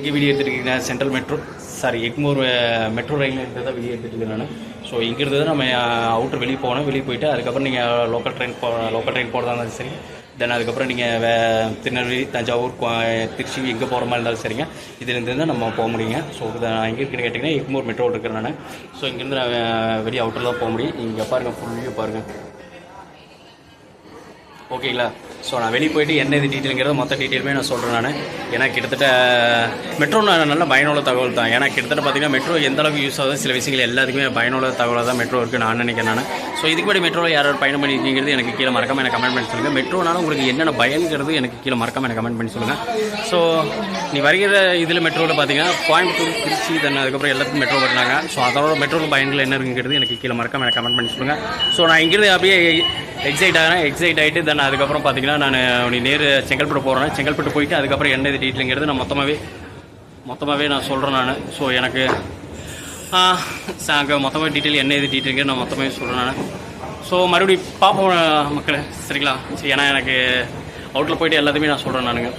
இங்கே வீடியோ எடுத்துருக்கீங்க central metro Egmore metro rail இருந்து தான் வீடியோ எடுத்துருக்கேன் நான். ஸோ இங்கிருந்து தான் நம்ம அவுட்டர் வெளியே போகணும். வெளியே போயிட்டு அதுக்கப்புறம் நீங்கள் லோக்கல் ட்ரெயின் போகிறதா இருந்தாலும் சரி, தென் அதுக்கப்புறம் நீங்கள் திருநெல்வேலி, தஞ்சாவூர், திருச்சி எங்கே போகிற மாதிரி இருந்தாலும் சரிங்க, இதுலேருந்து தான் நம்ம போக முடியுங்க. ஸோ நான் எங்கே இருக்குன்னு கேட்டிங்கன்னா எக்மோர் மெட்ரோ இருக்கிறேன் நான். ஸோ இங்கேருந்து நான் வெளியே அவுட்டர் தான் போக முடியும். இங்கே பாருங்கள், ஃபுல்லியாக பாருங்கள். ஓகேங்களா? ஸோ நான் வெளியே போயிட்டு என்ன இது டீட்டெயிலுங்கிறத மொத்த டீட்டெயிலுமே நான் சொல்கிறேன் நான். ஏன்னா கிட்டத்தட்ட மெட்ரோ நல்ல பயனுள்ள தகவல் தான். ஏன்னா கிட்டத்தட்ட பார்த்திங்கன்னா மெட்ரோ எந்த அளவுக்கு யூஸ் ஆகுது, சில விஷயங்கள் எல்லாத்துக்குமே பயனுள்ள தகவலாக தான் மெட்ரோ இருக்குது நான் நினைக்கிறேன் நான். ஸோ இதுக்கு முன்னாடி மெட்ரோவில் யாராவது பயணம் பண்ணியிருக்கீங்கிறது எனக்கு கீழே மறக்காமல் எனக்கு கமெண்ட் பண்ணி சொல்லுங்கள். மெட்ரோனால உங்களுக்கு என்னென்ன பயன்கிறது எனக்கு கீழே மறக்காமல் எனக்கு கமெண்ட் பண்ணி சொல்லுங்கள். ஸோ நீ வருகிற இதில் மெட்ரோவில் பார்த்தீங்கன்னா கோயம்புத்தூர், திருச்சி, தென் அதுக்கப்புறம் எல்லாத்துக்கும் மெட்ரோ பண்ணாங்க. ஸோ அதோட மெட்ரோவில் பயன்கள் என்ன இருக்குங்கிறது எனக்கு கீழே மறக்காமல் எனக்கு கமெண்ட் பண்ணி சொல்லுங்கள். ஸோ நான் இங்கிருந்து அப்படியே எக்ஸைட் ஆகிட்டு தென் அதுக்கப்புறம் பார்த்தீங்கன்னா நான் நேரு செங்கல்பட்டு போகிறேன். செங்கல்பட்டு போயிட்டு அதுக்கப்புறம் என்ன இது டீட்டெயிலுங்கிறது நான் மொத்தமாகவே நான் சொல்கிறேன் நான். ஸோ எனக்கு அங்கே மொத்தமாக டீட்டெயில் என்ன இது டீட்டெயிலுங்கிறது நான் மொத்தமாகவே சொல்கிறேன் நான். ஸோ மறுபடியும் பார்ப்போம் மக்களே, சரிங்களா? சரி, ஏன்னா எனக்கு அவுட்டில் போயிட்டு எல்லாத்தையுமே நான் சொல்கிறேன் நானுங்க.